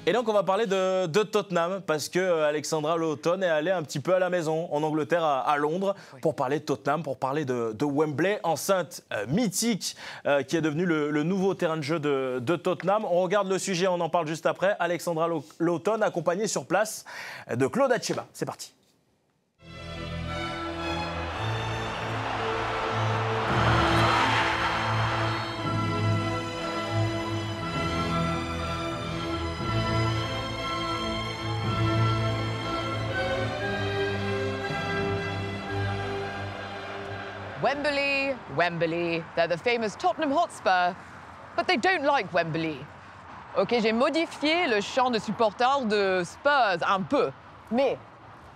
Et donc on va parler de Tottenham parce que Alexandra Lawton est allée un petit peu à la maison en Angleterre, à Londres, pour parler de Tottenham, pour parler de Wembley, enceinte mythique qui est devenue le nouveau terrain de jeu de Tottenham. On regarde le sujet, on en parle juste après. Alexandra Lawton accompagnée sur place de Claude Acheba. C'est parti. Wembley, Wembley. They're the famous Tottenham Hotspur, but they don't like Wembley. Ok, j'ai modifié le chant de supporters de Spurs un peu, mais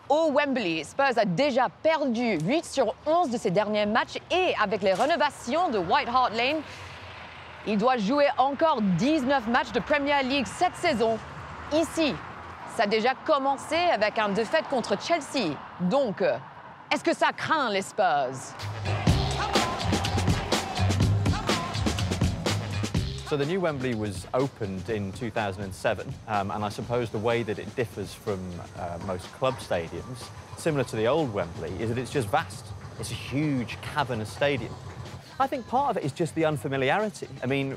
au Wembley, Spurs a déjà perdu 8 sur 11 de ses derniers matchs et avec les rénovations de White Hart Lane, il doit jouer encore 19 matchs de Premier League cette saison. Ici, ça a déjà commencé avec une défaite contre Chelsea. Donc, est-ce que ça craint les Spurs? So the new Wembley was opened in 2007, and I suppose the way that it differs from most club stadiums, similar to the old Wembley, is that it's just vast. It's a huge, cavernous stadium. I think part of it is just the unfamiliarity. I mean,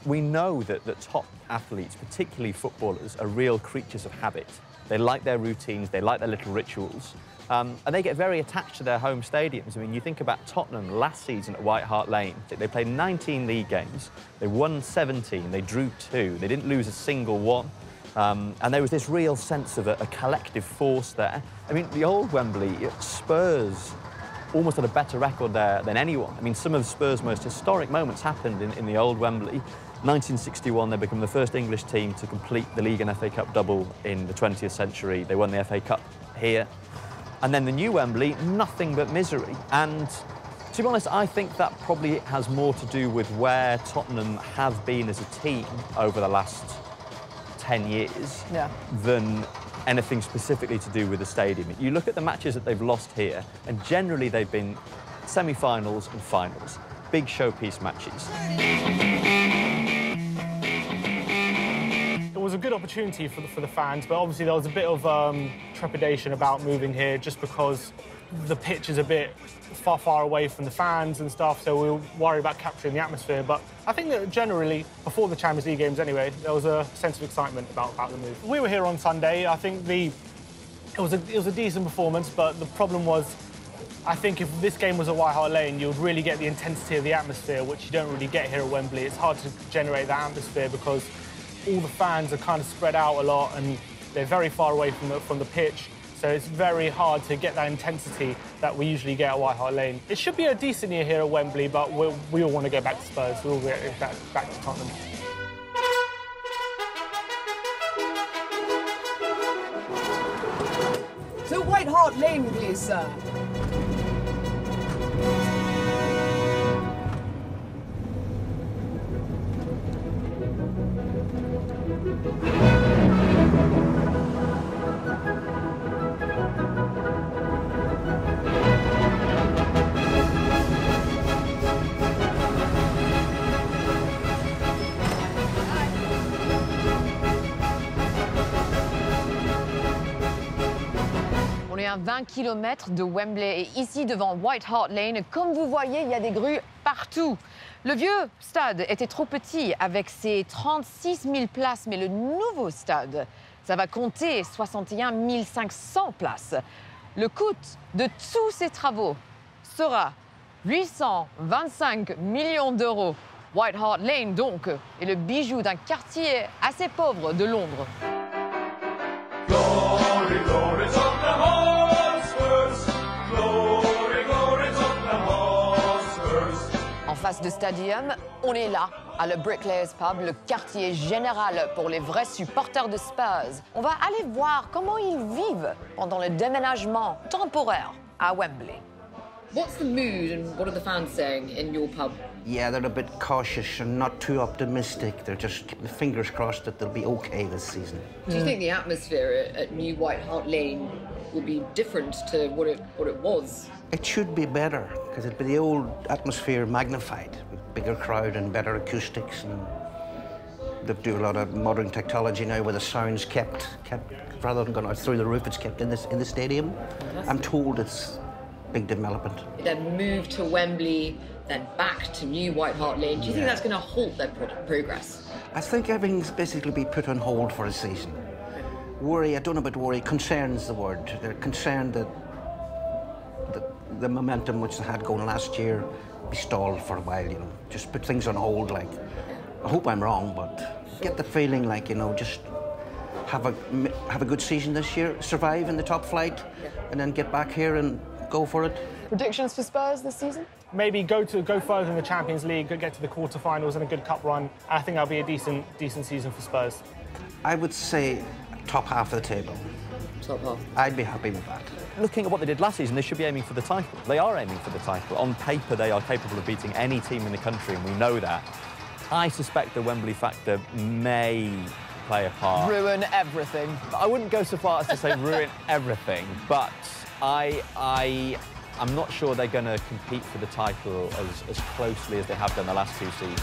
we know that top athletes, particularly footballers, are real creatures of habit. They like their routines, they like their little rituals. And they get very attached to their home stadiums. I mean, you think about Tottenham last season at White Hart Lane. They played 19 league games. They won 17. They drew 2. They didn't lose a single one. And there was this real sense of a collective force there. I mean, the old Wembley, Spurs almost had a better record there than anyone. I mean, some of Spurs' most historic moments happened in the old Wembley. 1961, they became the first English team to complete the League and FA Cup double in the 20th century. They won the FA Cup here. And then the new Wembley, nothing but misery. And to be honest, I think that probably has more to do with where Tottenham have been as a team over the last 10 years than anything specifically to do with the stadium. You look at the matches that they've lost here, and generally they've been semi-finals and finals, big showpiece matches. It was a good opportunity for the fans, but obviously there was a bit of trepidation about moving here just because the pitch is a bit far away from the fans and stuff, so we were worried about capturing the atmosphere. But I think that generally, before the Champions League games anyway, there was a sense of excitement about the move. We were here on Sunday. I think it was a decent performance, but the problem was, I think if this game was at White Hart Lane, you would really get the intensity of the atmosphere, which you don't really get here at Wembley. It's hard to generate that atmosphere because all the fans are kind of spread out a lot and they're very far away from the pitch. So it's very hard to get that intensity that we usually get at White Hart Lane. It should be a decent year here at Wembley, but we all want to go back to Spurs. We all want to get back to Tottenham. To White Hart Lane, please, sir. On est à 20 km de Wembley et ici devant White Hart Lane, comme vous voyez, il y a des grues partout. Le vieux stade était trop petit avec ses 36 000 places, mais le nouveau stade, ça va compter 61 500 places. Le coût de tous ces travaux sera 825 millions d'euros. White Hart Lane, donc, est le bijou d'un quartier assez pauvre de Londres. Glory, glory, Tottenham Hotspurs. Glory, glory, Tottenham Hotspurs. En face de Stadium, on est là, à le Bricklayers Pub, le quartier général pour les vrais supporters de Spurs. On va aller voir comment ils vivent pendant le déménagement temporaire à Wembley. What's the mood and what are the fans saying in your pub? Yeah, they're a bit cautious and not too optimistic. They're just keeping their fingers crossed that they'll be okay this season. Do you think the atmosphere at New White Hart Lane will be different to what it was? It should be better, because it'd be the old atmosphere magnified, with bigger crowd and better acoustics. And They do a lot of modern technology now where the sound's kept rather than going out through the roof, it's kept in the stadium. I'm told it's big development. Then move to Wembley, then back to New White Hart Lane. Do you think that's going to halt their progress? I think everything's basically been put on hold for a season. Worry, I don't know about worry, concern's the word. They're concerned that the momentum which they had going last year be stalled for a while, you know. Just put things on hold, like. I hope I'm wrong, but get the feeling like, you know, just have a good season this year, survive in the top flight, and then get back here and go for it. Predictions for Spurs this season? Maybe go further in the Champions League, get to the quarterfinals and a good cup run. I think that'll be a decent season for Spurs. I would say top half of the table. Top half. I'd be happy with that. Looking at what they did last season, they should be aiming for the title. They are aiming for the title. On paper, they are capable of beating any team in the country, and we know that. I suspect the Wembley factor may play a part. Ruin everything. I wouldn't go so far as to say ruin everything, but I'm not sure they're going to compete for the title as closely as they have done the last 2 seasons.